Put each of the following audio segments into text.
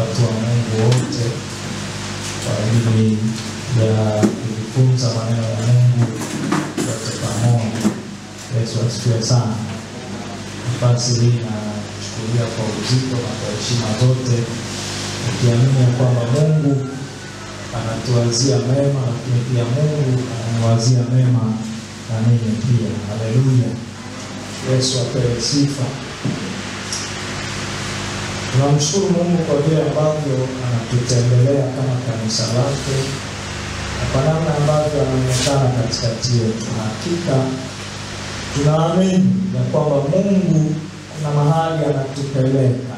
watu wa Mungu wote kwa ajili ya kujifunza maneno ya Mungu yote pamoja. Yesu asifiwe sana. Nafasi hii nachukulia kwa uzito na kwa heshima zote, nikiamini kwamba Mungu anatuwazia mema, lakini pia Mungu ananiwazia mema na mimi pia. Haleluya. Yesu apewe sifa. Tunamshukuru Mungu kwa vile ambavyo anatutembelea kama kanisa lake, na kwa namna ambavyo anaonekana katikati yetu. Hakika tunaamini ya kwamba Mungu kuna mahali anatupeleka.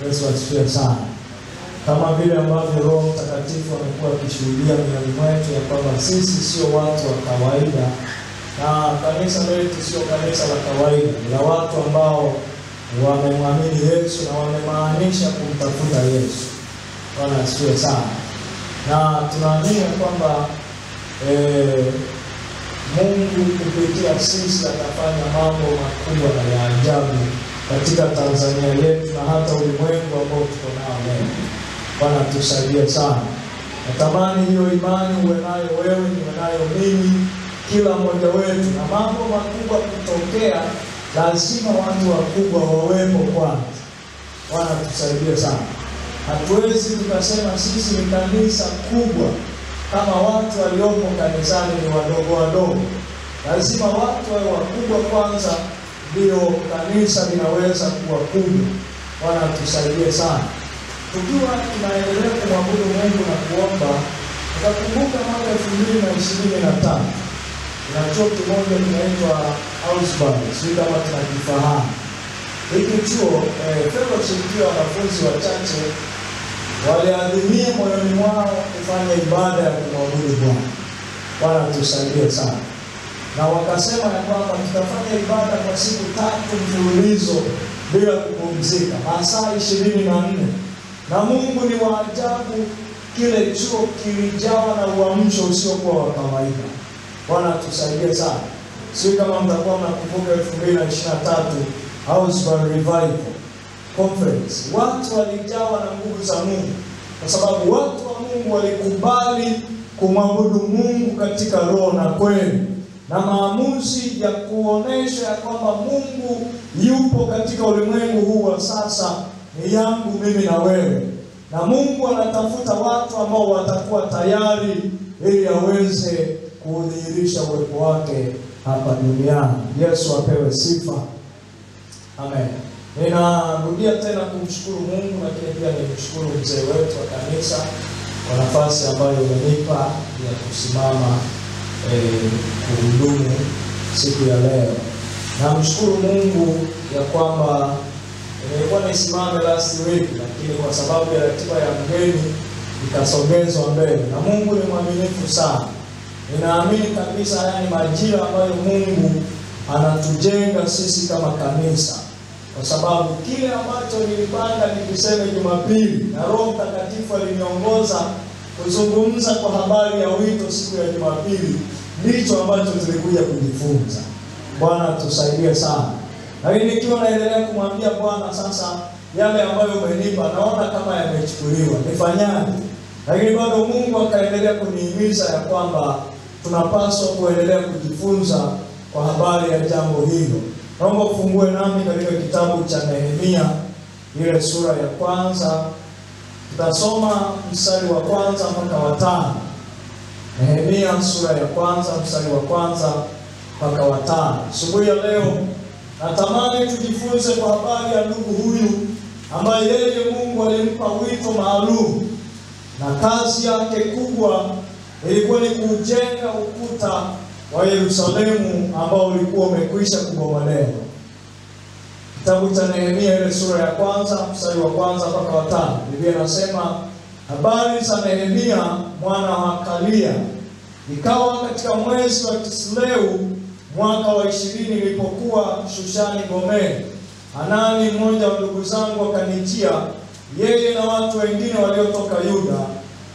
Yesu asifiwe sana. Kama vile ambavyo Roho Mtakatifu amekuwa akishuhudia mioyoni mwetu ya kwamba sisi sio watu wa kawaida, na kanisa letu sio kanisa la kawaida, la watu ambao wamemwamini Yesu na wamemaanisha kumtafuta Yesu. Bwana asifiwe sana. Na tunaamini kwamba Mungu kupitia sisi atafanya mambo makubwa na ya ajabu katika Tanzania yetu na hata ulimwengu ambao tuko nao leo. Bwana tusaidie sana. Natamani hiyo imani uwe nayo wewe, niwe nayo mimi, kila mmoja wetu, na mambo makubwa kutokea lazima watu wakubwa wawepo kwanza. Bwana tusaidie sana. Hatuwezi tukasema sisi ni kanisa kubwa kama watu waliopo kanisani ni wadogo wadogo. Lazima watu wawe wakubwa kwanza, ndio kanisa linaweza kuwa kubwa. Bwana tusaidie sana. Tukiwa tunaendelea kumwabudu Mungu na kuomba, tukakumbuka mwaka 2025 na chuo kimoja kinaitwa Augsburg, sio kama tunakifahamu. Hiki chuo fellowship ya wanafunzi wachache waliadhimia moyoni mwao kufanya ibada ya kumwabudu Bwana. Bwana tusaidie sana. Na wakasema ya kwamba tutafanya ibada kwa siku 3 mfululizo bila kupumzika, masaa 24. Na Mungu ni wa ajabu, kile chuo kilijawa na uamsho usiokuwa wa kawaida. Bwana tusaidie sana. Sio kama mtakuwa mnakumbuka 2023 Augsburg Revival Conference. Watu walijawa na nguvu za Mungu kwa sababu watu wa Mungu walikubali kumwabudu Mungu katika roho na kweli, na maamuzi ya kuonesha ya kwamba Mungu yupo katika ulimwengu huu wa sasa ni yangu mimi na wewe. Na Mungu anatafuta watu ambao watakuwa tayari ili aweze kudhihirisha uwepo wake hapa duniani. Yesu apewe sifa. Amen. Ninarudia tena kumshukuru Mungu, lakini pia nimshukuru mzee wetu wa kanisa kwa nafasi ambayo amenipa ya kusimama kuhudumu siku ya leo. Namshukuru Mungu ya kwamba nilikuwa nisimame last week, lakini kwa sababu ya ratiba ya mgeni nikasogezwa mbele. Na Mungu ni mwaminifu sana. Ninaamini kabisa haya ni majira ambayo Mungu anatujenga sisi kama kanisa, kwa sababu kile ambacho nilipanga nikisema Jumapili na Roho Mtakatifu aliniongoza kuzungumza kwa habari ya wito siku ya Jumapili, ndicho ambacho tulikuja kujifunza. Bwana tusaidie sana. Lakini nikiwa naendelea kumwambia Bwana, sasa yale ambayo umenipa naona kama yamechukuliwa, nifanyaje? Lakini bado Mungu akaendelea kunihimiza ya kwamba tunapaswa kuendelea kujifunza kwa habari ya jambo hilo. Naomba ufungue nami katika kitabu cha Nehemia, ile sura ya 1. Tutasoma mstari wa 1 mpaka wa 5. Nehemia sura ya 1 mstari wa 1 mpaka wa 5. Asubuhi ya leo natamani tujifunze kwa habari ya ndugu huyu ambaye yeye Mungu alimpa wito maalum, na kazi yake kubwa ilikuwa ni kujenga ukuta wa Yerusalemu ambao ulikuwa umekwisha kubomolewa. Kitabu cha Nehemia ile sura ya 1 mstari wa 1 mpaka wa 5. Biblia inasema, habari za Nehemia mwana wa Hakalia. Ikawa katika mwezi wa Kisleu mwaka wa 20 nilipokuwa Shushani Gomeri, Hanani mmoja wa ndugu zangu akanijia, yeye na watu wengine waliotoka Yuda,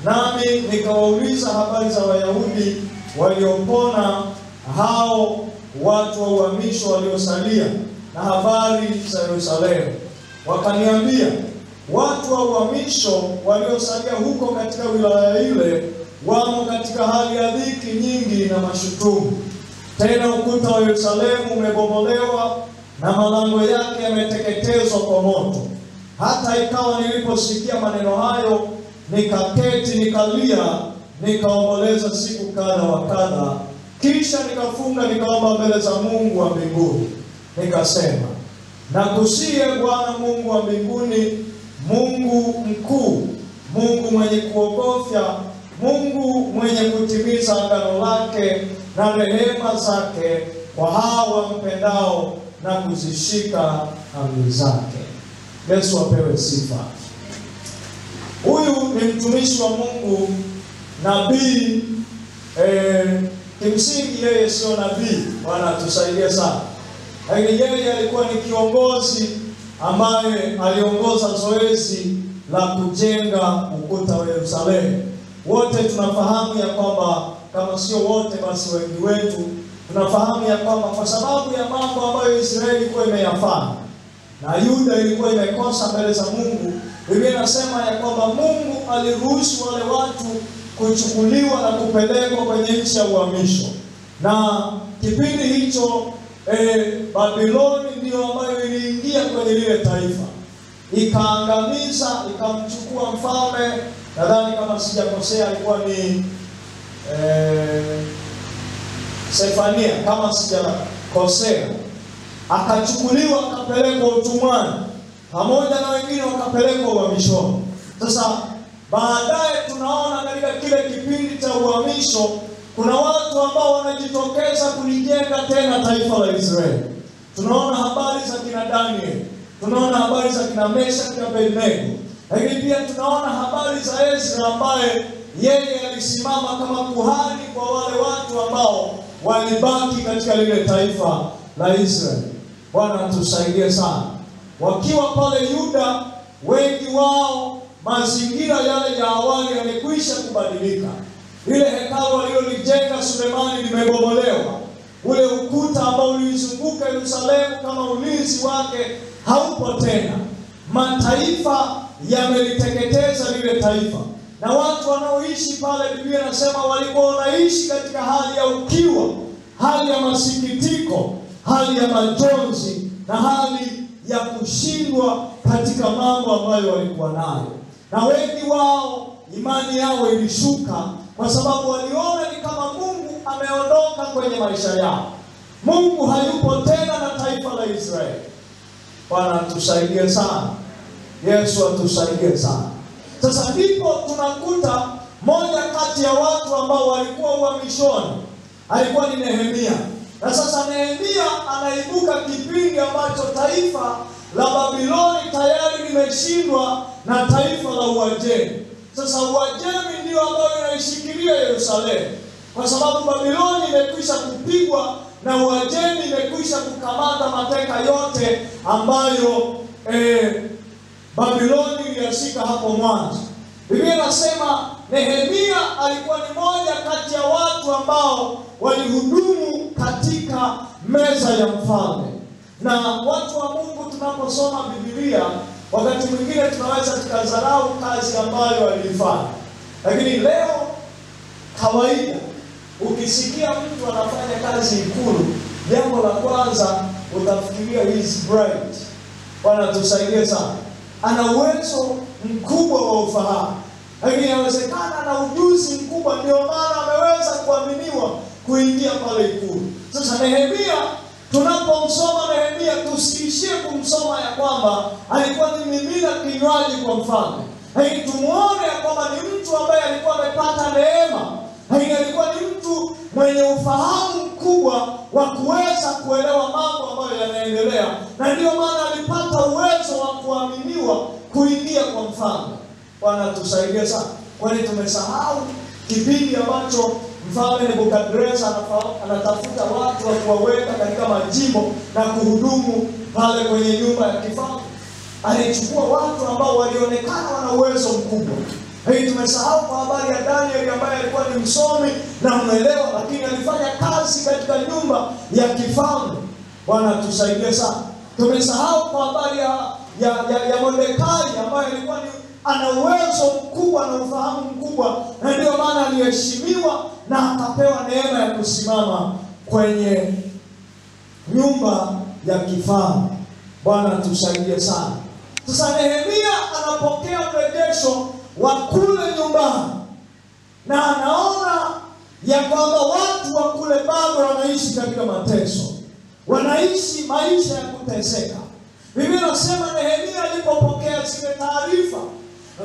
nami nikawauliza habari za Wayahudi waliopona, hao watu wa uhamisho waliosalia, na habari za Yerusalemu. Wakaniambia, watu wa uhamisho waliosalia huko katika wilaya ile wamo katika hali ya dhiki nyingi na mashutumu. Tena ukuta wa Yerusalemu umebomolewa na malango yake yameteketezwa kwa moto. Hata ikawa niliposikia maneno hayo, nikaketi nikalia, nikaomboleza siku kadha wa kadha. Kisha nikafunga nikaomba mbele za Mungu wa mbinguni, nikasema, nakusihi Bwana Mungu wa mbinguni, Mungu mkuu, Mungu mwenye kuogofya, Mungu mwenye kutimiza agano lake na rehema zake kwa hao wampendao na kuzishika amri zake. Yesu apewe sifa. Huyu ni mtumishi wa Mungu, nabii. Kimsingi yeye sio nabii, Bwana atusaidie sana. Lakini yeye alikuwa ni kiongozi ambaye aliongoza zoezi la kujenga ukuta wa Yerusalemu. Wote tunafahamu ya kwamba, kama sio wote basi wengi wetu tunafahamu ya kwamba kwa sababu ya mambo ambayo Israeli ilikuwa imeyafanya na Yuda ilikuwa imekosa mbele za Mungu, Biblia inasema ya kwamba Mungu aliruhusu wale watu kuchukuliwa na kupelekwa kwenye nchi ya uhamisho. Na kipindi hicho Babiloni ndio ambayo iliingia kwenye lile taifa, ikaangamiza, ikamchukua mfalme, nadhani kama sijakosea alikuwa ni Sefania, kama sijakosea, akachukuliwa akapelekwa utumwani pamoja na wengine wakapelekwa uhamishoni. Sasa baadaye tunaona katika kile kipindi cha uhamisho kuna watu ambao wanajitokeza kulijenga tena taifa la Israeli. Tunaona habari za kina Daniel, tunaona habari za kina Meshaki na Abednego, lakini pia tunaona habari za Ezra ambaye yeye alisimama kama kuhani kwa wale watu ambao walibaki katika lile taifa la Israeli. Bwana tusaidie sana. Wakiwa pale Yuda, wengi wao mazingira yale ya awali yamekwisha kubadilika. Ile hekalu alilolijenga Sulemani limebomolewa. Ule ukuta ambao ulizunguka Yerusalemu kama ulinzi wake haupo tena. Mataifa yameliteketeza lile taifa. Na watu wanaoishi pale, Biblia inasema walikuwa wanaishi katika hali ya ukiwa, hali ya masikitiko, hali ya majonzi na hali ya kushindwa katika mambo ambayo walikuwa nayo. Na wengi wao imani yao ilishuka kwa sababu waliona ni kama Mungu ameondoka kwenye maisha yao. Mungu hayupo tena na taifa la Israeli. Bwana tusaidie sana. Yesu atusaidie sana. Sasa ndipo tunakuta moja kati ya watu ambao walikuwa uhamishoni alikuwa ni Nehemia. Na sasa Nehemia anaibuka kipindi ambacho taifa la Babiloni tayari limeshindwa na taifa la Uajemi. Sasa Uajemi ndio ambao inaishikilia Yerusalemu, kwa sababu Babiloni imekwisha kupigwa na Uajemi imekwisha kukamata mateka yote ambayo Babiloni iliyashika hapo mwanzo. Biblia inasema Nehemia alikuwa ni moja kati ya watu ambao walihudumu katika meza ya mfalme. Na watu wa Mungu, tunaposoma Biblia wakati mwingine tunaweza tukadharau kazi ambayo alifanya. Lakini leo kawaida ukisikia mtu anafanya kazi Ikulu, jambo la kwanza utafikiria he is bright. Bwana tusaidie sana. Ana uwezo mkubwa wa ufahamu, lakini inawezekana ana ujuzi mkubwa, ndio maana ameweza kuaminiwa kuingia pale Ikulu. Sasa Nehemia, tunapomsoma Nehemia tusiishie kumsoma ya kwamba alikuwa ni mimina kinywaji kwa mfalme, lakini tumuone ya kwamba ni mtu ambaye alikuwa amepata neema, lakini alikuwa ni mtu mwenye ufahamu mkubwa wa kuweza kuelewa mambo ambayo yanaendelea, na ndio maana alipata uwezo wa kuaminiwa kuingia kwa mfalme. Bwana tusaidie sana, kwani tumesahau kipindi ambacho mfalme Nebukadneza anatafuta watu wa kuwaweka katika majimbo na kuhudumu pale kwenye nyumba ya kifalme. Alichukua watu ambao walionekana wana uwezo mkubwa. Hii tumesahau kwa habari ya Daniel ambaye alikuwa ni msomi na mwelewa, lakini alifanya kazi katika nyumba ya kifalme. Bwana tusaidie sana. Tumesahau kwa habari ya ya Mordekai ambaye alikuwa ana uwezo mkubwa na ufahamu mkubwa, na ndio maana aliheshimiwa na akapewa neema ya kusimama kwenye nyumba ya kifalme. Bwana tusaidie sana. Sasa Nehemia anapokea mrejesho wa kule nyumbani, na anaona ya kwamba watu wa kule bado wanaishi katika mateso, wanaishi maisha ya kuteseka. Biblia inasema Nehemia alipopokea zile taarifa,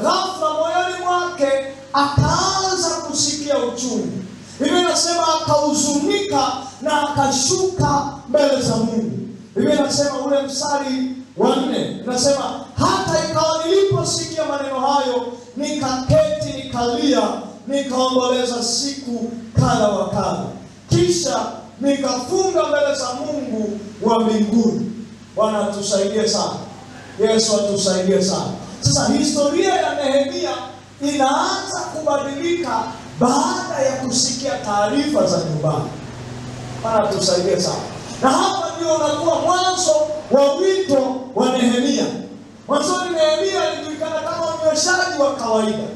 ghafla moyoni mwake akaanza kusikia uchungu. Biblia inasema akahuzunika na akashuka mbele za Mungu. Biblia inasema ule mstari wa 4, inasema hata ikawa niliposikia maneno hayo, nikaketi nikalia, nikaomboleza siku kadha wa kadha, kisha nikafunga mbele za Mungu wa mbinguni. Bwana tusaidie sana. Yesu atusaidie sana. Sasa historia ya Nehemia inaanza kubadilika baada ya kusikia taarifa za nyumbani. Bwana tusaidie sana. Na hapa ndio unakuwa mwanzo wa wito wa Nehemia. Mwanzoni Nehemia alijulikana kama mnyweshaji wa kawaida,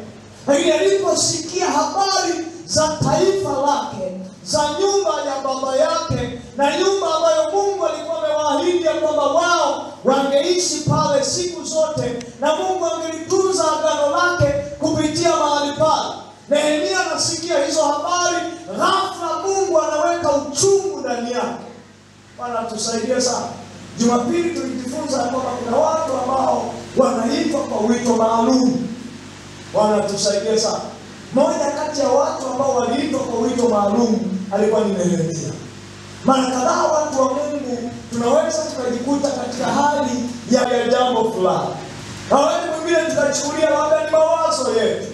lakini aliposikia habari za taifa lake, za nyumba ya baba yake, na nyumba ambayo Mungu alikuwa amewaahidi kwamba wao wangeishi pale siku zote, na Mungu angelitunza agano lake kupitia mahali pale, Nehemia anasikia hizo habari. Ghafla Mungu anaweka uchungu ndani yake. Bwana tusaidie sana. Jumapili tulijifunza kwamba kuna watu ambao wanaitwa kwa wito maalum. Bwana tusaidie sana. Mmoja kati ya watu ambao waliitwa kwa wito maalum alikuwa ni Nehemia. Mara kadhaa watu wa Mungu tunaweza tukajikuta katika hali ya jambo fulani, na wakati mwingine tukachukulia labda ni mawazo yetu,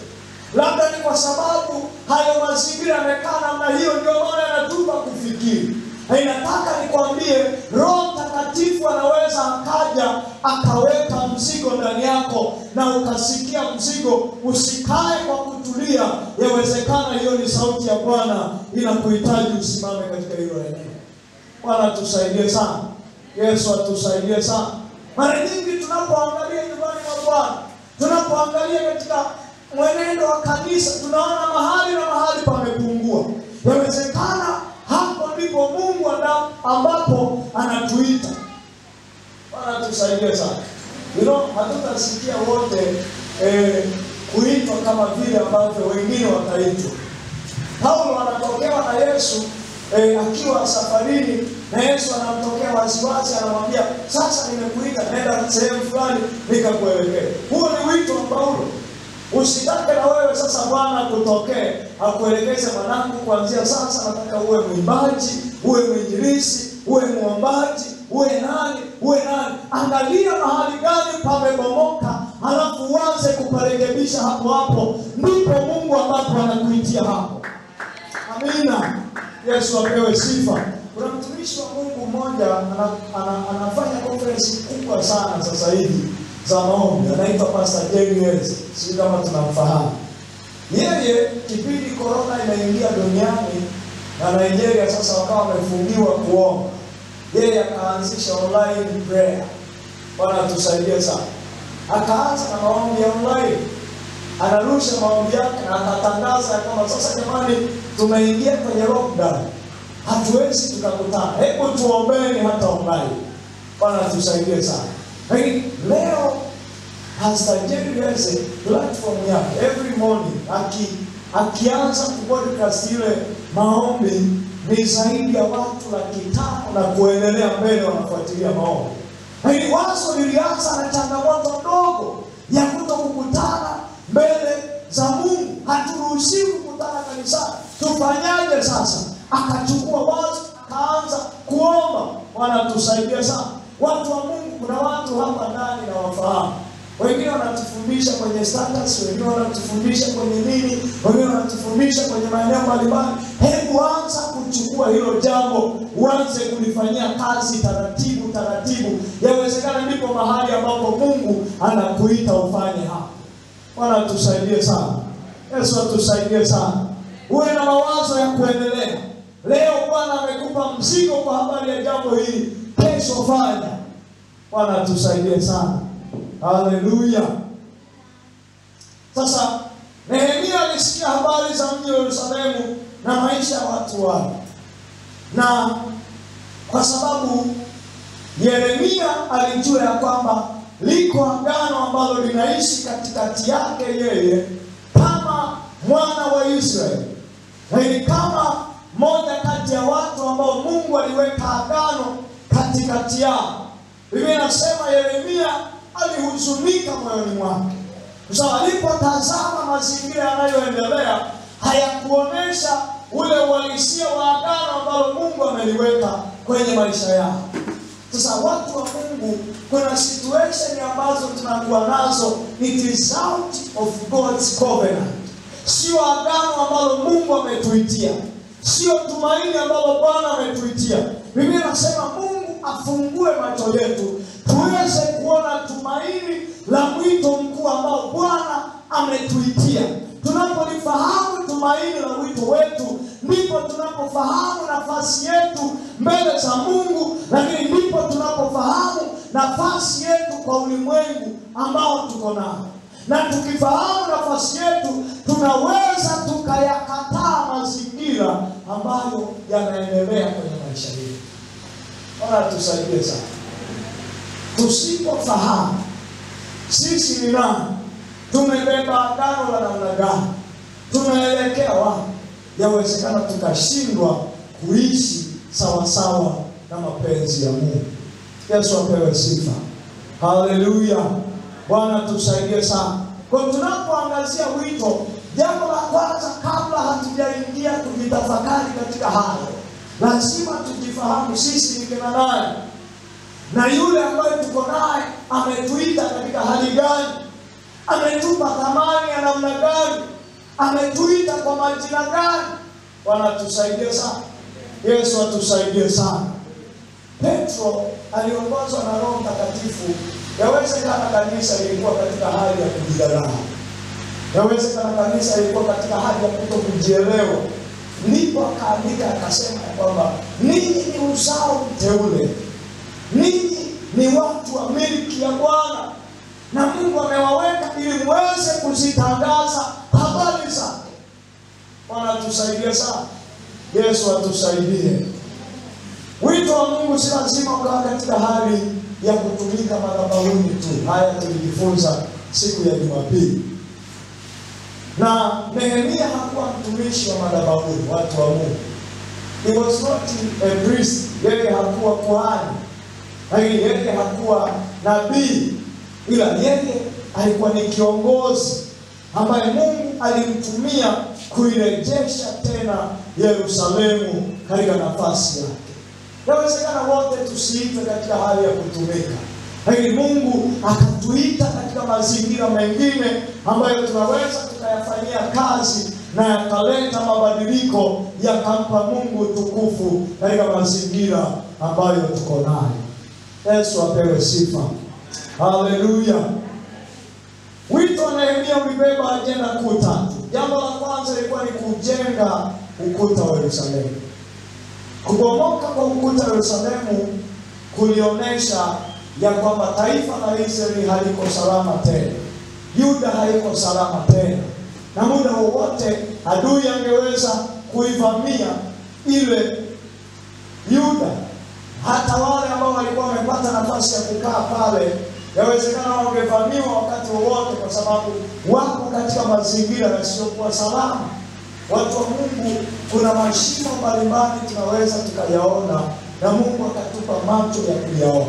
labda ni kwa sababu hayo mazingira yamekaa namna hiyo ndio maana yanatupa kufikiri. Na inataka nikwambie, Roho Mtakatifu anaweza akaja akaweka mzigo ndani yako na ukasikia mzigo, usikae kwa kutulia. Yawezekana hiyo ni sauti ya Bwana inakuhitaji usimame katika hilo eneo. Bwana tusaidie sana. Yesu atusaidie sana. Mara nyingi tunapoangalia nyumbani mwa Bwana, tunapoangalia katika mwenendo wa kanisa, tunaona mahali na mahali pamepungua. Yawezekana hapo ndipo Mungu ambapo anatuita. Bwana tusaidie sana. Hatutasikia wote kuitwa kama vile ambavyo wengine wataitwa. Paulo anatokewa na Yesu akiwa safarini, na Yesu anamtokea waziwazi, anamwambia sasa nimekuita, nenda sehemu fulani nikakuelekea. Huo ni wito wa Paulo. Usitake na wewe sasa Bwana kutokee akuelekeze, mwanangu, kuanzia sasa nataka uwe mwimbaji, uwe mwinjilisti, uwe muombaji, uwe nani. Angalia mahali gani pamebomoka, halafu uanze kuparekebisha hapo hapo. Ndipo Mungu ambapo anakuitia hapo. Amina. Yesu apewe sifa. Kuna mtumishi wa Mungu mmoja anafanya conference kubwa sana sasa hivi za maombi, anaitwa Pastor James. Sisi kama tunamfahamu. Yeye kipindi corona inaingia duniani na Nigeria sasa wakawa wamefungiwa kuomba, yeye akaanzisha online prayer. Bwana tusaidie sana. Akaanza na maombi ya online, anarusha maombi yake na akatangaza kwamba sasa jamani, tumeingia kwenye lockdown, hatuwezi tukakutana, hebu tuombeeni hata online. Bwana tusaidie sana. Lakini leo Pastor Jerry has a platform yake every morning, akianza kubroadcast ile maombi, ni zaidi ya watu 500 na kuendelea mbele wanafuatilia maombi. Lakini wazo lilianza na changamoto ndogo ya kutokukutana mbele za Mungu. Haturuhusiwi kukutana kanisani, tufanyaje sasa? Akachukua wazo, akaanza kuomba. Bwana tusaidie sana. Watu wa Mungu, kuna watu hapa ndani na wafahamu. Wengine wanatufundisha kwenye status, wengine wanatufundisha kwenye nini, wengine wanatufundisha kwenye maeneo mbalimbali. Hebu anza kuchukua hilo jambo, uanze kulifanyia kazi taratibu. Yawezekana ndipo mahali ambapo Mungu anakuita ufanye hapo. Bwana tusaidie sana. Yesu atusaidie sana. Uwe na mawazo ya kuendelea. Leo Bwana amekupa mzigo kwa habari ya jambo hili, kesho fanya. Bwana tusaidie sana. Haleluya. Sasa Nehemia alisikia habari za mji wa Yerusalemu na maisha ya watu wake, na kwa sababu Yeremia alijua ya kwamba liko agano ambalo linaishi katikati yake yeye kama mwana wa Israeli, na ni kama moja kati ya watu ambao Mungu aliweka agano katikati yao. Biblia inasema Yeremia alihuzunika moyoni mwake, kwa sababu alipotazama mazingira yanayoendelea hayakuonesha ule uhalisia wa agano ambalo Mungu ameliweka kwenye maisha yao. Sasa watu wa Mungu, kuna situation ambazo tunakuwa nazo, it is out of God's covenant. Sio agano ambalo Mungu ametuitia, sio tumaini ambalo Bwana ametuitia. Biblia inasema Mungu afungue macho yetu tuweze kuona tumaini la mwito mkuu ambao Bwana ametuitia. Tunapolifahamu tumaini la wito wetu, ndipo tunapofahamu nafasi yetu mbele za Mungu, lakini ndipo tunapofahamu nafasi yetu kwa ulimwengu ambao tuko nao. Na tukifahamu nafasi yetu, tunaweza tukayakataa mazingira ambayo yanaendelea kwenye maisha yetu. Bwana tusaidie sana. Tusipofahamu sisi ni nani, tumebeba agano la namna gani, tunaelekea wapi, yawezekana tukashindwa kuishi sawa sawa na mapenzi ya Mungu. Yesu apewe sifa. Haleluya. Bwana tusaidie sana. Kwa tunapoangazia wito, jambo la kwanza kabla hatujaingia kujitafakari katika hayo, lazima tujifahamu sisi ni kina nani, na yule ambaye tuko naye ametuita katika hali gani, ametupa thamani ya namna gani, ametuita kwa majina gani. Bwana tusaidie sana. Yesu atusaidie sana. Petro aliongozwa na Roho Mtakatifu. Yawezekana kanisa lilikuwa katika hali ya kujidharau, yawezekana kanisa lilikuwa katika hali ya kutokujielewa, ndipo akaandika akasema kwamba ninyi ni uzao mteule, ninyi ni watu wa milki ya Bwana, na Mungu amewaweka ili muweze kuzitangaza habari zake. Bwana tusaidie sana. Yesu atusaidie. Wito wa Mungu si lazima ukawa katika hali ya kutumika madhabahuni tu. Haya tulijifunza siku ya Jumapili. Na Nehemia hakuwa mtumishi wa madhabahuni, watu wa Mungu. He was not a priest. Yeye hakuwa kuhani, lakini yeye hakuwa nabii, ila yeye alikuwa ni kiongozi ambaye Mungu alimtumia kuirejesha tena Yerusalemu katika nafasi yake. Yawezekana wote tusiitwe katika hali ya kutumika, lakini Mungu akatuita katika mazingira mengine ambayo tunaweza tukayafanyia kazi na yakaleta mabadiliko, yakampa Mungu tukufu katika mazingira ambayo tuko nayo. Yesu apewe sifa. Haleluya. Wito wa Nehemia ulibeba ajenda kuu tatu. Jambo la kwanza lilikuwa ni kujenga ukuta wa Yerusalemu. Kubomoka kwa ukuta wa Yerusalemu kulionyesha ya kwamba taifa la Israeli haliko salama tena. Yuda haiko salama tena. Na muda wowote adui angeweza kuivamia ile Yuda. Hata wale ambao walikuwa wamepata nafasi ya kukaa pale, yawezekana wangevamiwa wakati wowote, kwa sababu wako katika mazingira yasiyokuwa salama. Watu wa Mungu, kuna mashimo mbalimbali tunaweza tukayaona na Mungu akatupa macho ya kuyaona.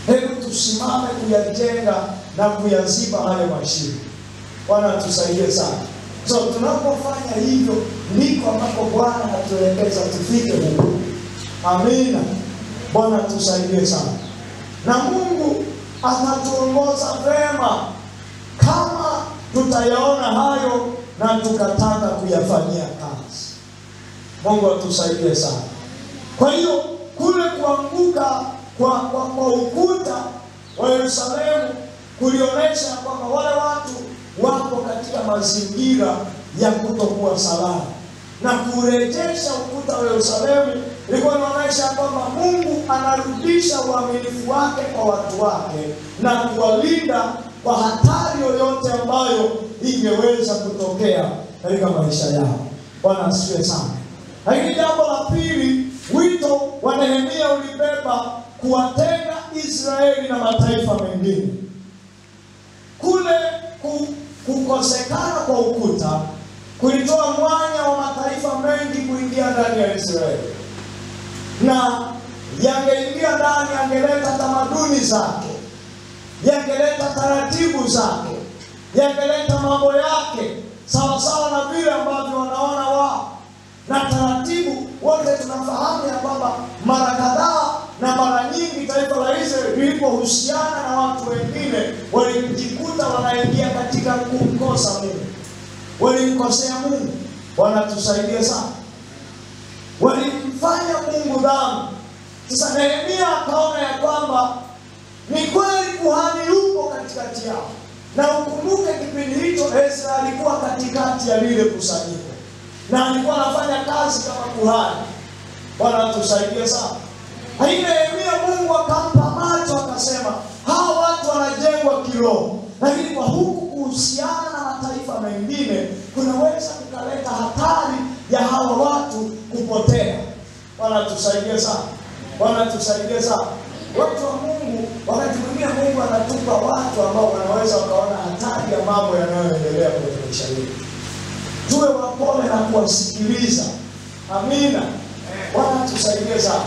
Hebu tusimame kuyajenga na kuyaziba haya mashimo. Bwana tusaidie sana. So tunapofanya hivyo, ndiko ambapo Bwana atuelekeza tufike huko. Amina. Bwana tusaidie sana. Na Mungu atatuongoza vema kama tutayaona hayo na tukataka kuyafanyia kazi. Mungu atusaidie sana. Kwa hiyo kule kuanguka kwa ukuta wa Yerusalemu kulionyesha kwamba wale watu wako katika mazingira ya kutokuwa salama, na kurejesha ukuta wa Yerusalemu ilikuwa inaonyesha kwamba Mungu anarudisha uaminifu wake kwa watu wake na kuwalinda kwa hatari yoyote ambayo ingeweza kutokea katika maisha yao. Bwana asifiwe sana. Lakini jambo la pili, wito wa Nehemia ulibeba kuwatenga Israeli na mataifa mengine. Kule kukosekana kwa ukuta kulitoa mwanya wa mataifa mengi kuingia ndani ya Israeli, na yangeingia ndani, yangeleta tamaduni zake, yangeleta taratibu zake, yangeleta mambo yake sawa sawa na vile ambavyo wanaona wao. Na taratibu wote tunafahamu ya kwamba mara kadhaa na mara nyingi taifa la Israeli lilipohusiana na watu wengine walijikuta wanaingia katika kumkosa Mungu, walimkosea Mungu. Bwana tusaidie sana. Walimfanya Mungu dhambi. Sasa Nehemia akaona ya kwamba ni kweli kuhani yupo katikati yao, na ukumbuke kipindi hicho Ezra alikuwa katikati ya lile kusanyiko na alikuwa anafanya kazi kama kuhani. Bwana tusaidie sana. Haina Nehemia, Mungu akampa macho akasema hawa watu wanajengwa kiroho, lakini kwa huku kuhusiana na mataifa mengine kunaweza kukaleta hatari ya hawa watu kupotea. Bwana tusaidie sana. Bwana tusaidie sana. Watu wa Mungu, wakati mwingine Mungu anatupa watu ambao wanaweza wakaona hatari ya mambo yanayoendelea kwenye maisha yetu. Tuwe wapole na kuwasikiliza. Amina. Bwana tusaidie sana.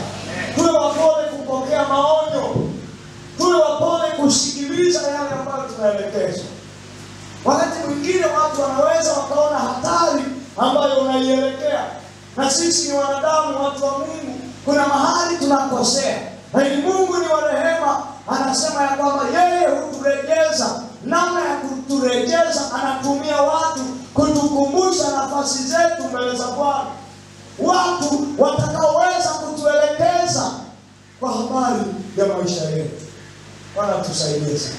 Tuwe wapole kupokea maonyo. Tuwe wapole kusikiliza yale ambayo tunaelekezwa. Wakati mwingine watu wanaweza wakaona hatari ambayo unaielekea. Na sisi ni wanadamu, watu wa Mungu, kuna mahali tunakosea. Lakini Mungu ni wa rehema, anasema ya kwamba yeye huturejeza. Namna ya kuturejeza, anatumia watu kutukumbusha nafasi zetu mbele za Bwana. Watu watakaoweza kutuelekeza kwa habari ya maisha yetu. Bwana tusaidie sana.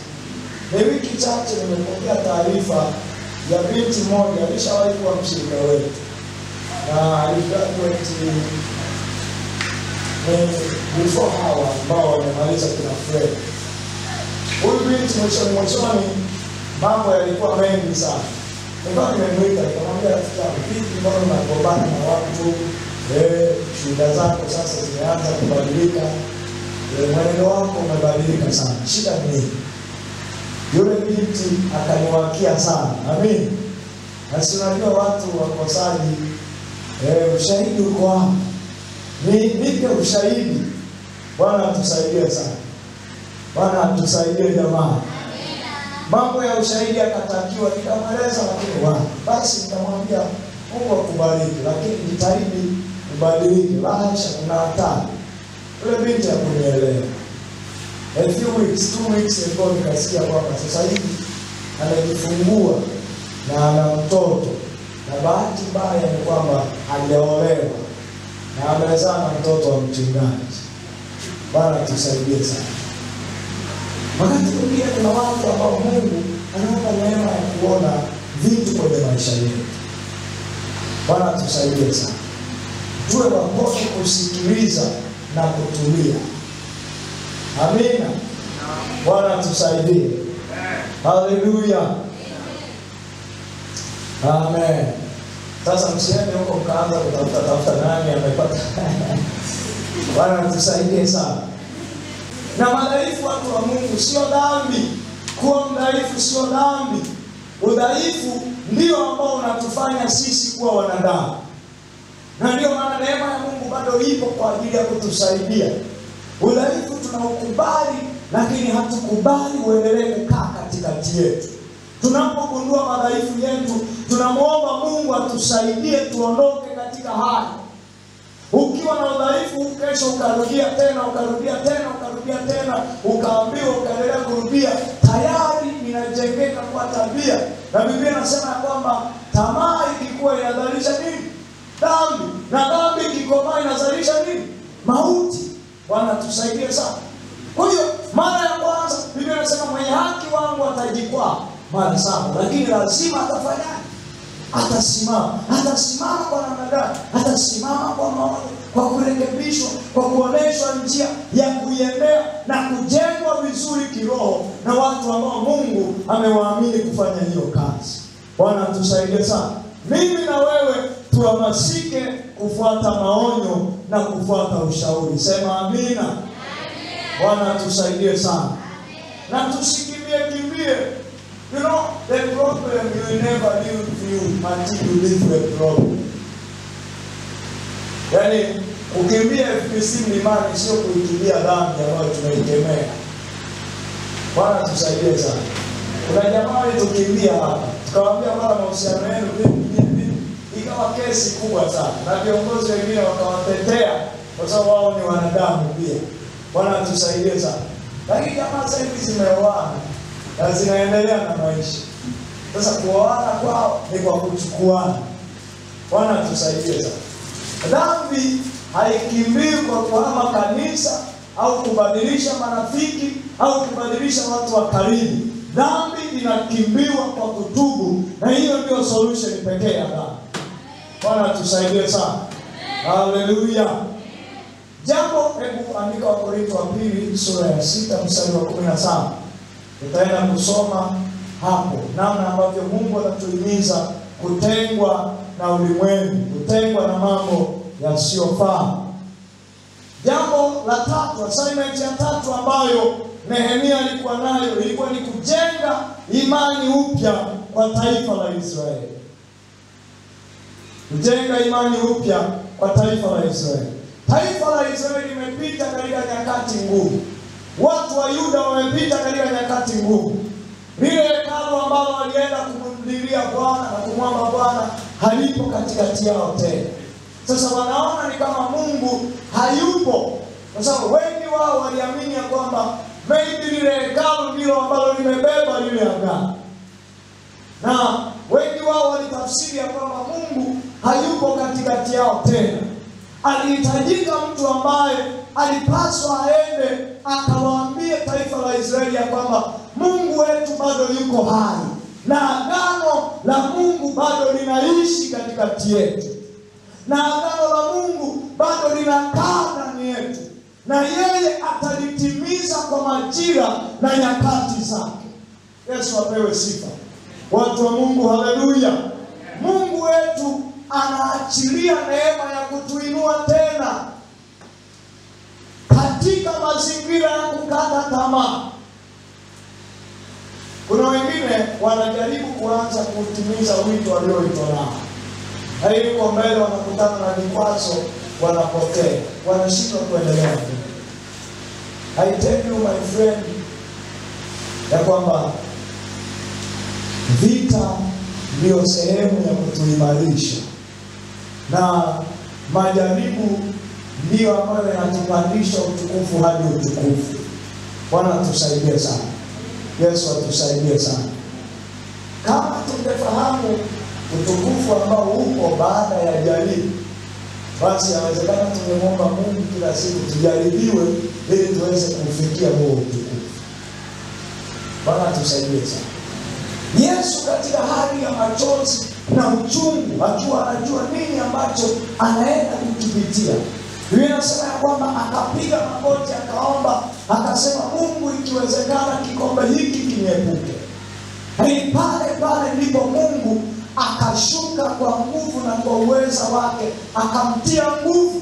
Ni wiki chache nimepokea taarifa ya binti mmoja alishawahi kuwa mshirika wetu, na aligraduate before hawa ambao wamemaliza kina Fred. Huyu binti mwishoni mambo yalikuwa mengi sana. Ndio nimemwita nikamwambia, rafiki yangu, vipi mbona unagombana na watu? Shida zako sasa zimeanza kubadilika. Mwenendo wako umebadilika sana. Shida ni nini? Yule binti akaniwakia sana. Amin. Basi unajua watu wakosaji, ushahidi uko hapo. Nipe ushahidi. Bwana tusaidie sana. Bwana tusaidie jamani. Mambo ya ushahidi akatakiwa, nikamweleza, lakini basi nikamwambia Mungu akubariki, lakini jitahidi ubadilike, lahasha kuna hatari. Yule binti hakunielewa. A few weeks, 2 weeks ago nikasikia kwamba sasa hivi anajifungua na ana mtoto, na bahati mbaya ni kwamba hajaolewa na amezaa na mtoto wa mchungaji. Bwana tusaidie sana. Wakati mwingine kuna watu ambao Mungu anawapa neema ya kuona vitu kwenye maisha yetu. Bwana tusaidie sana. Tuwe wapole kusikiliza na kutulia. Amina. Bwana tusaidie. Haleluya. Amen. Sasa msiende huko mkaanza kutafuta nani amepata. Bwana tusaidie sana. Na madhaifu, watu wa Mungu, sio dhambi. Kuwa mdhaifu sio dhambi. Udhaifu ndio ambao unatufanya sisi kuwa wanadamu. Na ndio maana neema ya Mungu bado ipo kwa ajili ya kutusaidia. Udhaifu tunaukubali, lakini hatukubali uendelee kukaa katikati yetu. Tunapogundua madhaifu yetu, tunamuomba Mungu atusaidie tuondoke katika hali. Ukiwa na udhaifu, kesho ukarudia tena, ukaambiwa, ukaendelea kurudia, tayari inajengeka kwa tabia. Na Biblia inasema kwamba tamaa ikikuwa inazalisha nini? Dhambi. Na dhambi ikikomaa inazalisha nini? Mauti. Bwana tusaidie sana. Kwa hiyo mara ya kwanza Biblia inasema mwenye haki wangu atajikwaa mara 7, lakini lazima atafanyaje? Atasimama. Atasimama kwa namna gani? Atasimama kwa maono. kwa kurekebishwa, kwa kuoneshwa njia ya kuiendea na kujengwa vizuri kiroho na watu ambao Mungu amewaamini kufanya hiyo kazi. Bwana tusaidie sana. Mimi na wewe tuhamasike kufuata maonyo na kufuata ushauri. Sema amina. Bwana tusaidie sana. Na tusikimbie. You know, the problem you will never live with you until you live with the problem. Yaani ukimbia FPC Mlimani sio kuikimbia dhambi ambayo tunaikemea. Bwana tusaidie sana. Kuna jamaa walitukimbia hapa. Tukawaambia bwana mahusiano yenu vipi. Ikawa kesi kubwa sana. Na viongozi wengine wakawatetea kwa sababu wao ni wanadamu pia. Bwana tusaidie sana. Lakini jamaa sasa hivi zimeoana na zinaendelea na maisha. Sasa kuoana kwao ni kwa kuchukuana. Bwana tusaidie sana. Dhambi haikimbii kwa kuhama kanisa au kubadilisha marafiki au kubadilisha watu wa karibu. Dhambi inakimbiwa kwa kutubu, na hiyo ndio solution pekee ya dhambi. Bwana tusaidie sana. Haleluya. Jambo, hebu andika Wakorintho wa pili sura ya 6 mstari wa 17. Tutaenda kusoma hapo namna ambavyo Mungu anatuhimiza kutengwa na ulimwengu, kutengwa na mambo yasiyofaa. Jambo la tatu, assignment ya tatu ambayo Nehemia alikuwa nayo ilikuwa ni kujenga imani upya kwa taifa la Israeli. Kujenga imani upya kwa taifa la Israeli. Taifa la Israeli limepita katika nyakati ngumu. Watu wa Yuda wamepita katika nyakati ngumu. Lile hekalu ambalo walienda kumlilia Bwana na kumwomba Bwana halipo katikati yao tena. Sasa wanaona ni kama Mungu hayupo. Kwa sababu wengi wao waliamini ya kwamba maybe lile hekalu ndilo ambalo limebeba lile agano. Na wengi wao walitafsiri ya kwamba Mungu hayupo katikati yao tena. Alihitajika mtu ambaye alipaswa aende akawaambie taifa la Israeli ya kwamba Mungu wetu bado yuko hai na agano la Mungu bado linaishi katikati yetu, na agano la Mungu bado linakaa ndani yetu, na yeye atalitimiza kwa majira na nyakati zake. Yesu apewe sifa. Watu wa Mungu, haleluya. Mungu wetu anaachilia neema ya kutuinua tena katika mazingira ya kukata tamaa. Kuna wengine wanajaribu kuanza kutimiza wito walioitwa nao. Haiko mbele, wanakutana na vikwazo, wanapotea, wanashindwa kuendelea. I tell you my friend, ya kwamba vita ndio sehemu ya kutuimarisha, na majaribu ndio ambayo yanatupandisha utukufu hadi utukufu. Bwana tusaidie sana. Yesu atusaidie sana. Kama tungefahamu utukufu ambao upo baada ya jaribu, basi inawezekana tungemwomba Mungu kila siku tujaribiwe ili tuweze kufikia huo utukufu. Bwana tusaidie sana. Yesu katika hali ya machozi na uchungu, akiwa anajua nini ambacho anaenda kutupitia, Biblia inasema ya kwamba akapiga magoti akaomba, akasema Mungu, ikiwezekana kikombe hiki kiniepuke. Hadi pale ndipo Mungu akashuka kwa nguvu na kwa uweza wake, akamtia nguvu.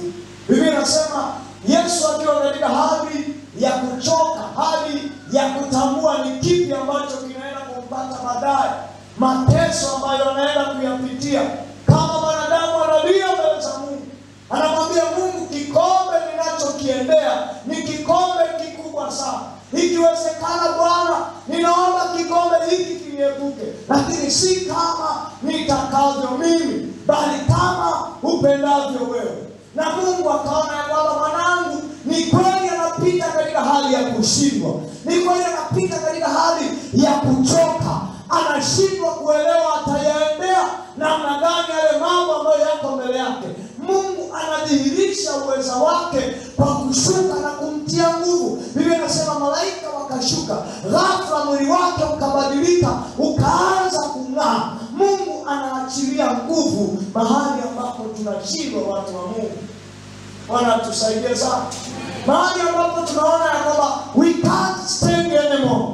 Biblia inasema Yesu akiwa katika hali ya kuchoka, hali ya kutambua ni kipi ambacho kinaenda kumpata baadaye, mateso ambayo anaenda kuyapitia, kama wanadamu analia mbele za Mungu, anamwambia Mungu, kikombe ninachokiendea ni kikombe kikubwa sana. Ikiwezekana Bwana, ninaomba kikombe hiki kiniepuke, lakini si kama nitakavyo mimi, bali kama upendavyo wewe. Na Mungu akaona ya kwamba mwanangu ni kweli anapita katika hali ya kushindwa, ni kweli anapita katika hali ya kuchoka, anashindwa kuelewa atayaendea namna gani yale mambo ambayo yako mbele yake. Mungu anadhihirisha uweza wake kwa kushuka na kumtia nguvu. Biblia inasema malaika wakashuka, ghafla mwili wake ukabadilika, ukaanza kung'aa. Mungu anaachilia nguvu mahali ambapo tunashindwa, watu wa Mungu. Bwana tusaidie sana. Mahali ambapo tunaona ya kwamba we can't stand anymore,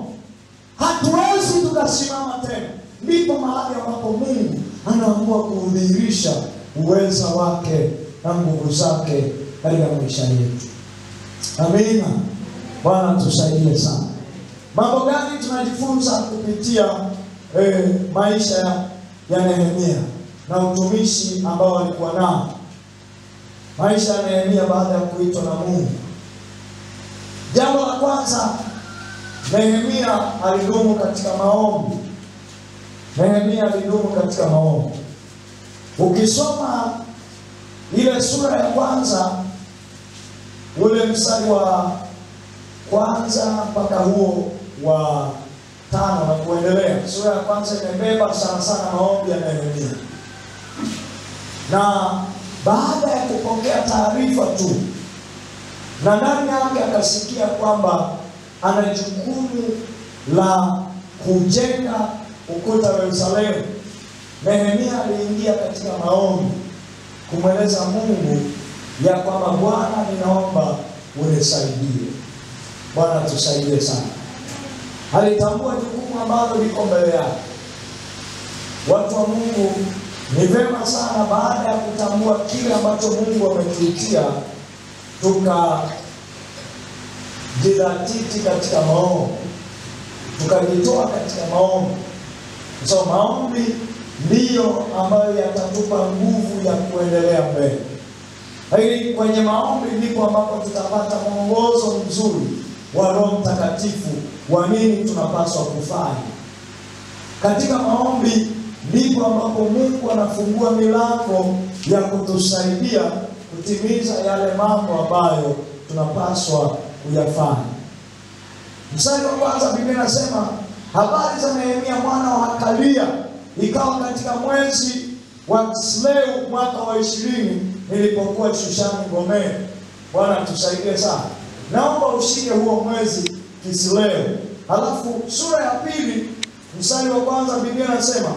hatuwezi tukasimama tena, ndipo mahali ambapo Mungu anaamua kudhihirisha uweza wake na nguvu zake katika maisha yetu. Amina. Bwana tusaidie sana. Mambo gani tunajifunza kupitia maisha ya Nehemia na utumishi ambao alikuwa nao? Maisha ya Nehemia baada ya kuitwa na Mungu. Jambo la kwanza, Nehemia alidumu katika maombi. Nehemia alidumu katika maombi. Ukisoma ile sura ya kwanza, ule mstari wa kwanza mpaka huo wa 5 na kuendelea, sura ya kwanza imebeba sana sana maombi ya Nehemia. Na baada ya kupokea taarifa tu, na ndani yake akasikia kwamba ana jukumu la kujenga ukuta wa Yerusalemu, Nehemia aliingia katika maombi kumweleza Mungu ya kwamba Bwana, ninaomba unisaidie. Bwana tusaidie sana. Alitambua jukumu ambalo liko mbele yake. Watu wa Mungu, ni vema sana baada ya kutambua kile ambacho Mungu ametuitia, tukajidhatiti katika maombi, tukajitoa katika maombi. So maombi ndiyo ambayo yatatupa nguvu ya kuendelea mbele. Lakini kwenye maombi ndipo ambapo tutapata mwongozo mzuri wa Roho Mtakatifu wa nini tunapaswa kufanya. Katika maombi ndipo ambapo Mungu anafungua milango ya kutusaidia kutimiza yale mambo ambayo tunapaswa kuyafanya. Mstari wa kwanza Biblia inasema, habari za Nehemia mwana wa Hakalia, ikawa katika mwezi wa Kisleu mwaka wa 20 nilipokuwa Shushani ngomeni. Bwana tusaidie sana. Naomba ushike huo mwezi Kisleu. Halafu sura ya pili mstari wa kwanza Biblia inasema,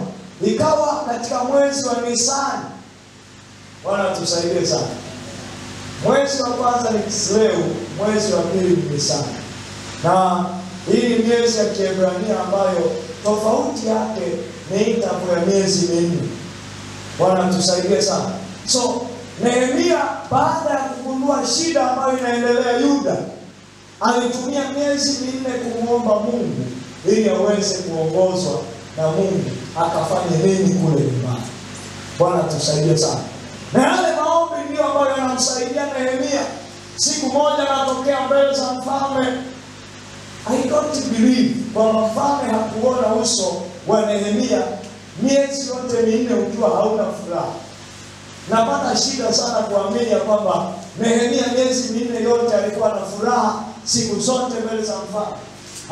ikawa katika mwezi wa Nisani. Bwana tusaidie sana. Mwezi wa kwanza ni Kisleu, mwezi wa pili ni Nisani. Na hii ni miezi ya Kiebrania ambayo tofauti yake ni interval ya miezi minne. Bwana tusaidie sana. So Nehemia baada ya kugundua shida ambayo inaendelea Yuda, alitumia miezi minne kumuomba Mungu ili aweze kuongozwa na Mungu akafanye nini kule nyumbani. Bwana tusaidie sana. Na yale maombi ndio ambayo yanamsaidia Nehemia. Siku moja anatokea mbele za mfalme. I don't believe kwamba mfalme hakuona uso wa Nehemia miezi yote minne ukiwa hauna furaha. Napata shida sana kuamini ya kwamba Nehemia miezi minne yote alikuwa na furaha siku zote mbele za mfalme.